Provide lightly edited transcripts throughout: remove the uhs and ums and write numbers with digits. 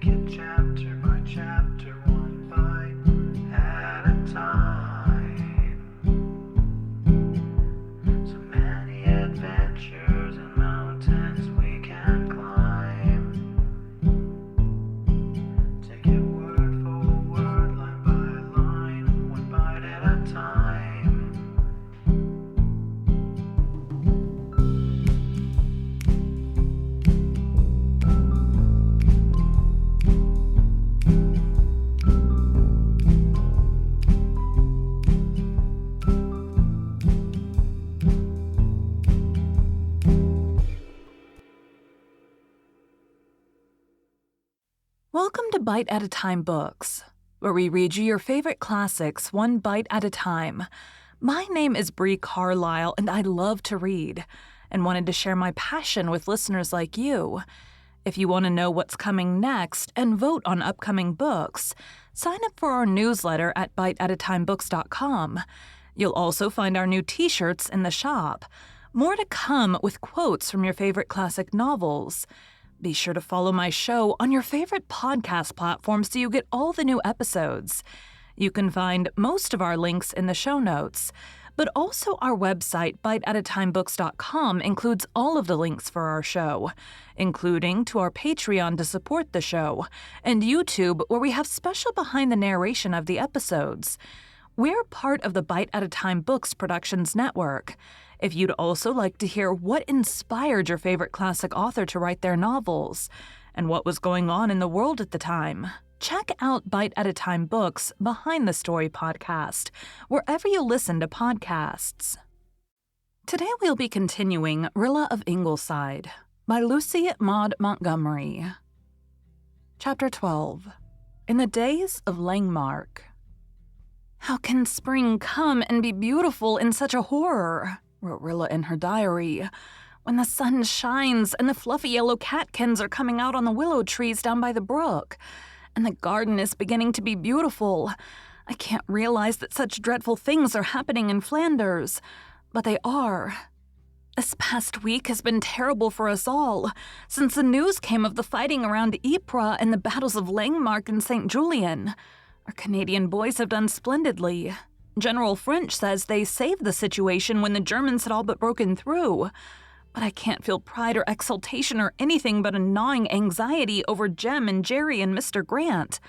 it chapter by chapter, one bite at a time. So many adventures and mountains we can climb. Take it word for word, line by line, one bite at a time. Welcome to Bite at a Time Books, where we read you your favorite classics one bite at a time. My name is Bree Carlile, and I love to read, and wanted to share my passion with listeners like you. If you want to know what's coming next and vote on upcoming books, sign up for our newsletter at biteatatimebooks.com. You'll also find our new t-shirts in the shop. More to come with quotes from your favorite classic novels. Be sure to follow my show on your favorite podcast platform so you get all the new episodes. You can find most of our links in the show notes, but also our website, biteatatimebooks.com, includes all of the links for our show, including to our Patreon to support the show, and YouTube, where we have special behind the narration of the episodes. We're part of the Bite at a Time Books Productions Network. If you'd also like to hear what inspired your favorite classic author to write their novels, and what was going on in the world at the time, check out Bite at a Time Books Behind the Story podcast, wherever you listen to podcasts. Today we'll be continuing Rilla of Ingleside by Lucy Maud Montgomery. Chapter 12. In the Days of Langemarck. How can spring come and be beautiful in such a horror? Wrote Rilla in her diary, when the sun shines and the fluffy yellow catkins are coming out on the willow trees down by the brook, and the garden is beginning to be beautiful. I can't realize that such dreadful things are happening in Flanders, but they are. This past week has been terrible for us all, since the news came of the fighting around Ypres and the battles of Langemarck and St. Julien. Our Canadian boys have done splendidly. General French says they saved the situation when the Germans had all but broken through. But I can't feel pride or exultation or anything but a gnawing anxiety over Jem and Jerry and Mr. Grant.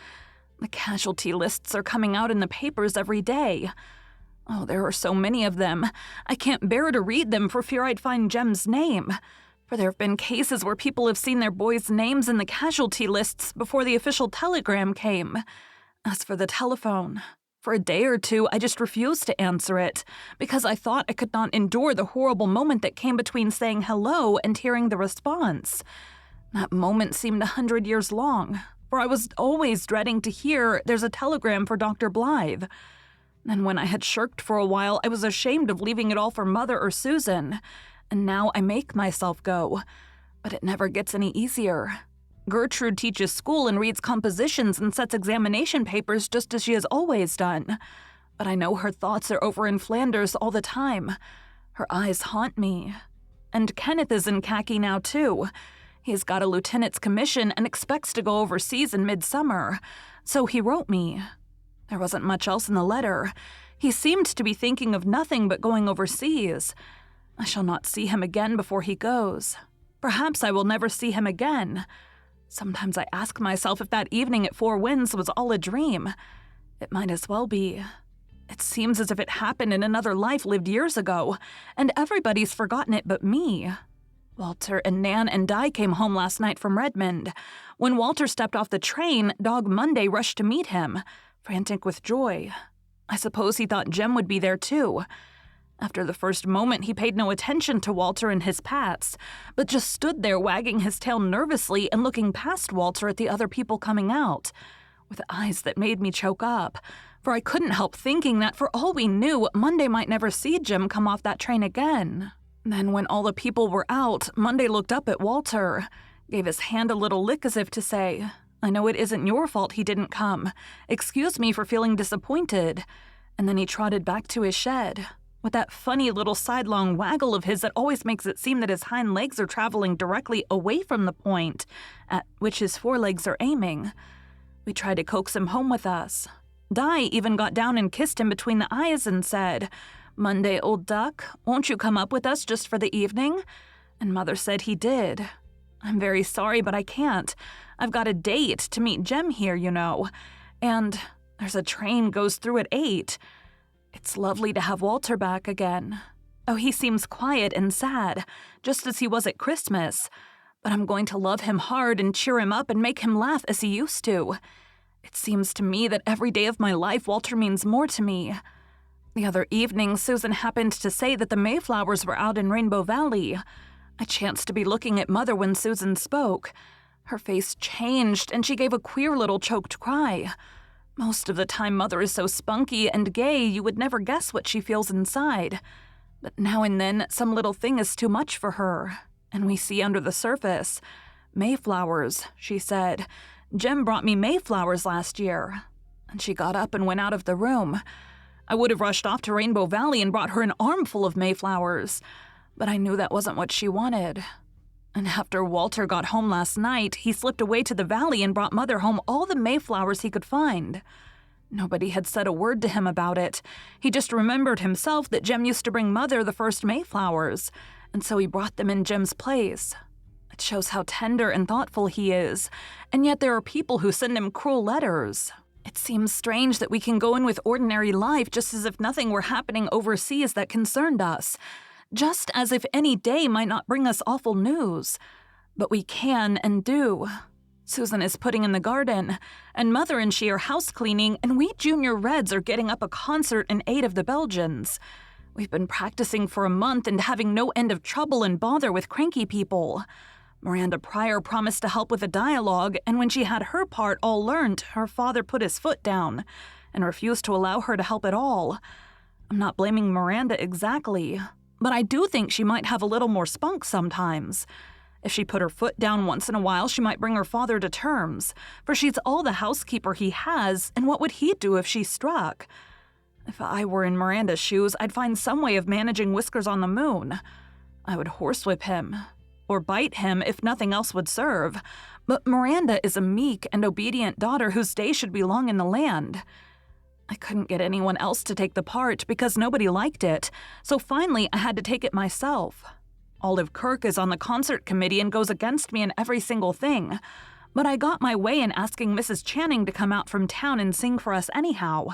The casualty lists are coming out in the papers every day. Oh, there are so many of them. I can't bear to read them for fear I'd find Jem's name. For there have been cases where people have seen their boys' names in the casualty lists before the official telegram came. As for the telephone, for a day or two, I just refused to answer it, because I thought I could not endure the horrible moment that came between saying hello and hearing the response. That moment seemed 100 years long, for I was always dreading to hear there's a telegram for Dr. Blythe. And when I had shirked for a while, I was ashamed of leaving it all for Mother or Susan, and now I make myself go. But it never gets any easier. Gertrude teaches school and reads compositions and sets examination papers just as she has always done. But I know her thoughts are over in Flanders all the time. Her eyes haunt me. And Kenneth is in khaki now, too. He's got a lieutenant's commission and expects to go overseas in midsummer. So he wrote me. There wasn't much else in the letter. He seemed to be thinking of nothing but going overseas. I shall not see him again before he goes. Perhaps I will never see him again. Sometimes I ask myself if that evening at Four Winds was all a dream. It might as well be. It seems as if it happened in another life lived years ago, and everybody's forgotten it but me. Walter and Nan and Di came home last night from Redmond. When Walter stepped off the train, Dog Monday rushed to meet him, frantic with joy. I suppose he thought Jem would be there too. After the first moment, he paid no attention to Walter and his pats, but just stood there wagging his tail nervously and looking past Walter at the other people coming out, with eyes that made me choke up, for I couldn't help thinking that for all we knew, Monday might never see Jem come off that train again. Then when all the people were out, Monday looked up at Walter, gave his hand a little lick as if to say, "I know it isn't your fault he didn't come. Excuse me for feeling disappointed." And then he trotted back to his shed, with that funny little sidelong waggle of his that always makes it seem that his hind legs are traveling directly away from the point at which his forelegs are aiming. We tried to coax him home with us. Di even got down and kissed him between the eyes and said, "Monday, old duck, won't you come up with us just for the evening?" And Mother said he did. I'm very sorry, but I can't. I've got a date to meet Jem here, you know. And there's a train goes through at 8. It's lovely to have Walter back again. Oh, he seems quiet and sad, just as he was at Christmas. But I'm going to love him hard and cheer him up and make him laugh as he used to. It seems to me that every day of my life Walter means more to me. The other evening, Susan happened to say that the Mayflowers were out in Rainbow Valley. I chanced to be looking at Mother when Susan spoke. Her face changed, and she gave a queer little choked cry. Most of the time Mother is so spunky and gay you would never guess what she feels inside. But now and then some little thing is too much for her, and we see under the surface. "Mayflowers," she said. "Jem brought me Mayflowers last year." And she got up and went out of the room. I would have rushed off to Rainbow Valley and brought her an armful of Mayflowers, but I knew that wasn't what she wanted. And after Walter got home last night, he slipped away to the valley and brought Mother home all the Mayflowers he could find. Nobody had said a word to him about it. He just remembered himself that Jem used to bring Mother the first Mayflowers, and so he brought them in Jem's place. It shows how tender and thoughtful he is, and yet there are people who send him cruel letters. It seems strange that we can go in with ordinary life just as if nothing were happening overseas that concerned us, just as if any day might not bring us awful news. But we can and do. Susan is putting in the garden, and Mother and she are house cleaning, and we Junior Reds are getting up a concert in aid of the Belgians. We've been practicing for a month and having no end of trouble and bother with cranky people. Miranda Pryor promised to help with the dialogue, and when she had her part all learned, her father put his foot down and refused to allow her to help at all. I'm not blaming Miranda exactly, but I do think she might have a little more spunk sometimes. If she put her foot down once in a while, she might bring her father to terms, for she's all the housekeeper he has, and what would he do if she struck? If I were in Miranda's shoes, I'd find some way of managing Whiskers on the Moon. I would horsewhip him, or bite him if nothing else would serve. But Miranda is a meek and obedient daughter whose day should be long in the land. I couldn't get anyone else to take the part because nobody liked it, so finally I had to take it myself. Olive Kirk is on the concert committee and goes against me in every single thing, but I got my way in asking Mrs. Channing to come out from town and sing for us anyhow.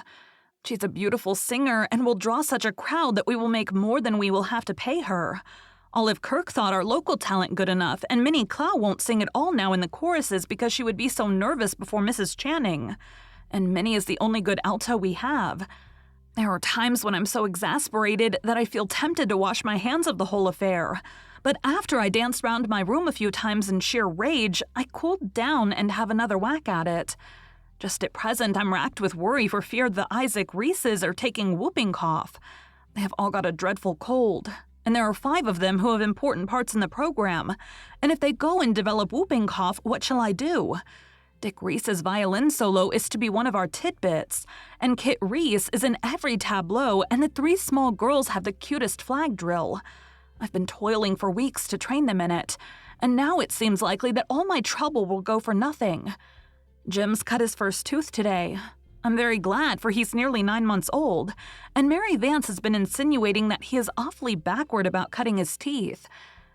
She's a beautiful singer and will draw such a crowd that we will make more than we will have to pay her. Olive Kirk thought our local talent good enough, and Minnie Clow won't sing at all now in the choruses because she would be so nervous before Mrs. Channing. And Minnie is the only good alto we have. There are times when I'm so exasperated that I feel tempted to wash my hands of the whole affair. But after I danced round my room a few times in sheer rage, I cooled down and have another whack at it. Just at present, I'm racked with worry for fear the Isaac Reeses are taking whooping cough. They have all got a dreadful cold, and there are 5 of them who have important parts in the program. And if they go and develop whooping cough, what shall I do? Dick Reese's violin solo is to be one of our tidbits, and Kit Reese is in every tableau, and the 3 small girls have the cutest flag drill. I've been toiling for weeks to train them in it, and now it seems likely that all my trouble will go for nothing. Jim's cut his first tooth today. I'm very glad, for he's nearly 9 months old, and Mary Vance has been insinuating that he is awfully backward about cutting his teeth.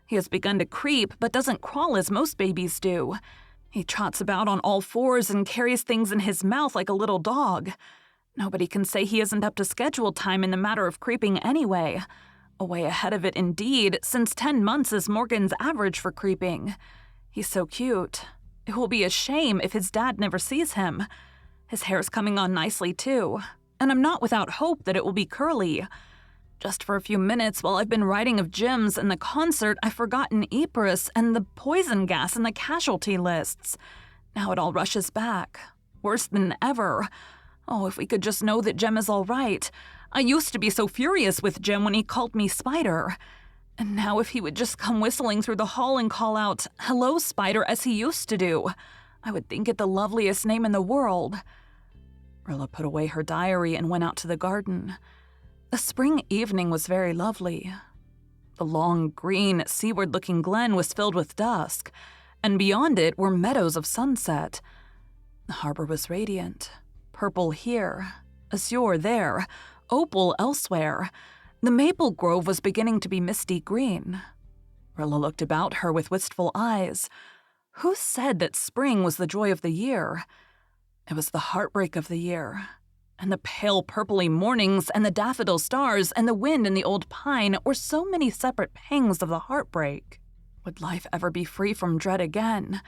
He has begun to creep, but doesn't crawl as most babies do. He trots about on all 4s and carries things in his mouth like a little dog. Nobody can say he isn't up to schedule time in the matter of creeping anyway. Way ahead of it indeed, since 10 months is Morgan's average for creeping. He's so cute. It will be a shame if his dad never sees him. His hair's coming on nicely too, and I'm not without hope that it will be curly. Just for a few minutes while I've been writing of Jim's and the concert, I've forgotten Ypres and the poison gas and the casualty lists. Now it all rushes back. Worse than ever. Oh, if we could just know that Jem is all right. I used to be so furious with Jem when he called me Spider. And now if he would just come whistling through the hall and call out, "Hello, Spider," as he used to do, I would think it the loveliest name in the world. Rilla put away her diary and went out to the garden. The spring evening was very lovely. The long, green, seaward-looking glen was filled with dusk, and beyond it were meadows of sunset. The harbor was radiant, purple here, azure there, opal elsewhere. The maple grove was beginning to be misty green. Rilla looked about her with wistful eyes. Who said that spring was the joy of the year? It was the heartbreak of the year. And the pale purpley mornings and the daffodil stars and the wind in the old pine were so many separate pangs of the heartbreak. Would life ever be free from dread again?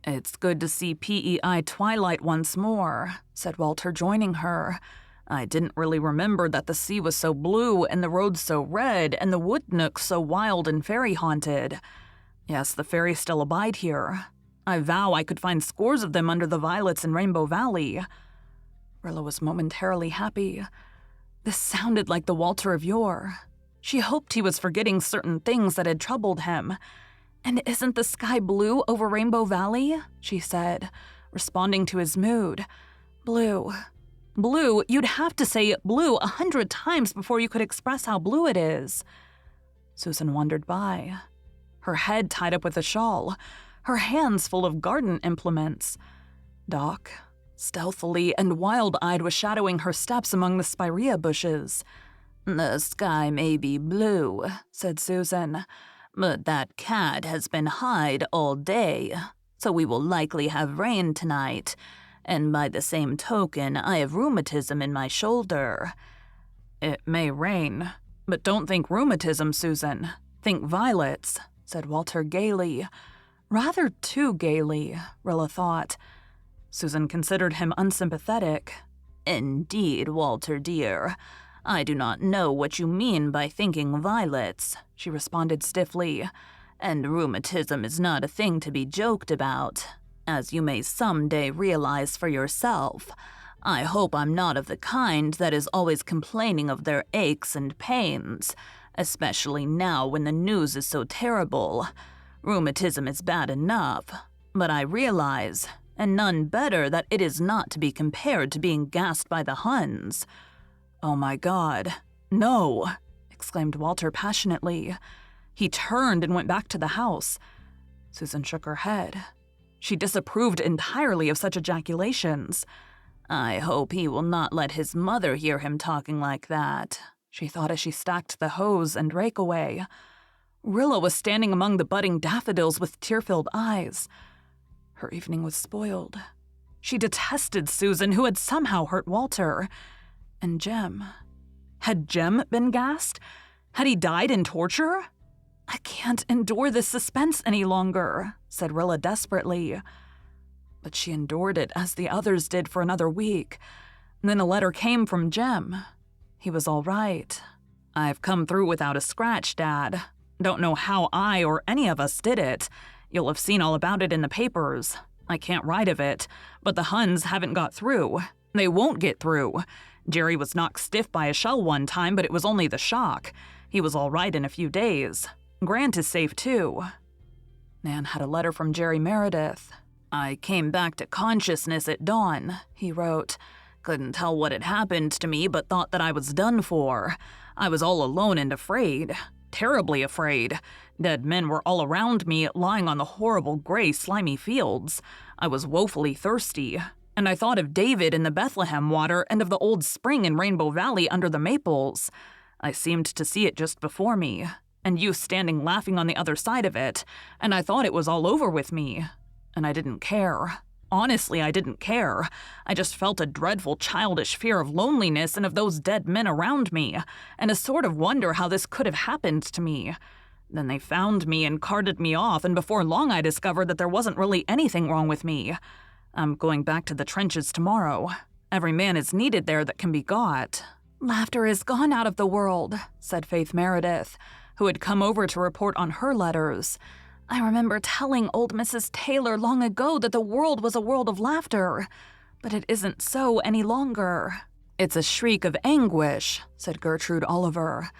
"It's good to see PEI twilight once more," said Walter, joining her. "I didn't really remember that the sea was so blue and the roads so red and the wood nooks so wild and fairy-haunted. Yes, the fairies still abide here. I vow I could find scores of them under the violets in Rainbow Valley." Rilla was momentarily happy. This sounded like the Walter of yore. She hoped he was forgetting certain things that had troubled him. "And isn't the sky blue over Rainbow Valley?" she said, responding to his mood. "Blue. Blue, you'd have to say blue 100 times before you could express how blue it is." Susan wandered by, her head tied up with a shawl, her hands full of garden implements. Doc, stealthily and wild-eyed, was shadowing her steps among the spirea bushes. "The sky may be blue," said Susan, "but that cat has been Hyde all day, so we will likely have rain tonight. And by the same token, I have rheumatism in my shoulder." "It may rain, but don't think rheumatism, Susan. Think violets," said Walter gaily. Rather too gaily, Rilla thought. Susan considered him unsympathetic. "Indeed, Walter dear, I do not know what you mean by thinking violets," she responded stiffly. "And rheumatism is not a thing to be joked about, as you may someday realize for yourself. I hope I'm not of the kind that is always complaining of their aches and pains, especially now when the news is so terrible. Rheumatism is bad enough, but I realize, and none better, that it is not to be compared to being gassed by the Huns." "Oh my God, no!" exclaimed Walter passionately. He turned and went back to the house. Susan shook her head. She disapproved entirely of such ejaculations. "I hope he will not let his mother hear him talking like that," she thought as she stacked the hose and rake away. Rilla was standing among the budding daffodils with tear-filled eyes. Her evening was spoiled. She detested Susan, who had somehow hurt Walter. And Jem. Had Jem been gassed? Had he died in torture? "I can't endure this suspense any longer," said Rilla desperately. But she endured it as the others did for another week. Then a letter came from Jem. He was all right. "I've come through without a scratch, Dad. Don't know how I or any of us did it. You'll have seen all about it in the papers. I can't write of it, but the Huns haven't got through. They won't get through. Jerry was knocked stiff by a shell one time, but it was only the shock. He was all right in a few days. Grant is safe, too." Nan had a letter from Jerry Meredith. "I came back to consciousness at dawn," he wrote. "Couldn't tell what had happened to me, but thought that I was done for. I was all alone and afraid. Terribly afraid. Dead men were all around me, lying on the horrible gray, slimy fields. I was woefully thirsty. And I thought of David in the Bethlehem water and of the old spring in Rainbow Valley under the maples. I seemed to see it just before me, and you standing laughing on the other side of it, and I thought it was all over with me. And I didn't care. Honestly, I didn't care. I just felt a dreadful childish fear of loneliness and of those dead men around me, and a sort of wonder how this could have happened to me. Then they found me and carted me off, and before long I discovered that there wasn't really anything wrong with me. I'm going back to the trenches tomorrow. Every man is needed there that can be got." "Laughter is gone out of the world," said Faith Meredith, who had come over to report on her letters. "I remember telling old Mrs. Taylor long ago that the world was a world of laughter, but it isn't so any longer." "It's a shriek of anguish," said Gertrude Oliver.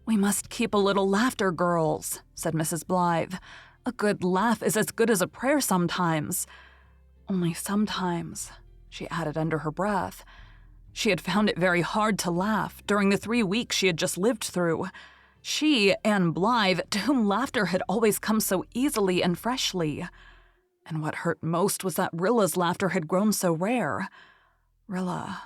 "We must keep a little laughter, girls," said Mrs. Blythe. "A good laugh is as good as a prayer sometimes. Only sometimes," she added under her breath. She had found it very hard to laugh during the 3 weeks she had just lived through. She, Anne Blythe, to whom laughter had always come so easily and freshly. And what hurt most was that Rilla's laughter had grown so rare. Rilla,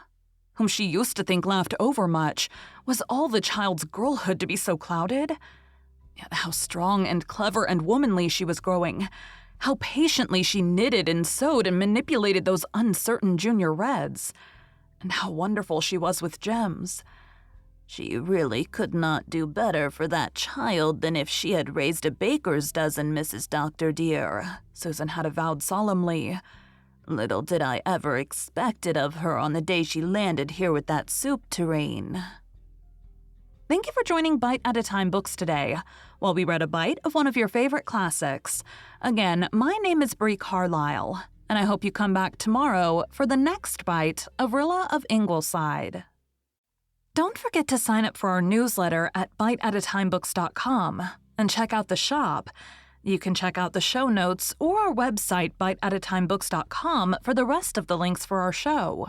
whom she used to think laughed overmuch, was all the child's girlhood to be so clouded? Yet how strong and clever and womanly she was growing. How patiently she knitted and sewed and manipulated those uncertain junior reds. And how wonderful she was with gems. She really could not do better for that child than if she had raised a baker's dozen, Mrs. Dr. dear, Susan had avowed solemnly. Little did I ever expect it of her on the day she landed here with that soup tureen. Thank you for joining Bite at a Time Books today, while we read a bite of one of your favorite classics. Again, my name is Bree Carlile, and I hope you come back tomorrow for the next bite of Rilla of Ingleside. Don't forget to sign up for our newsletter at biteatatimebooks.com and check out the shop. You can check out the show notes or our website, biteatatimebooks.com, for the rest of the links for our show.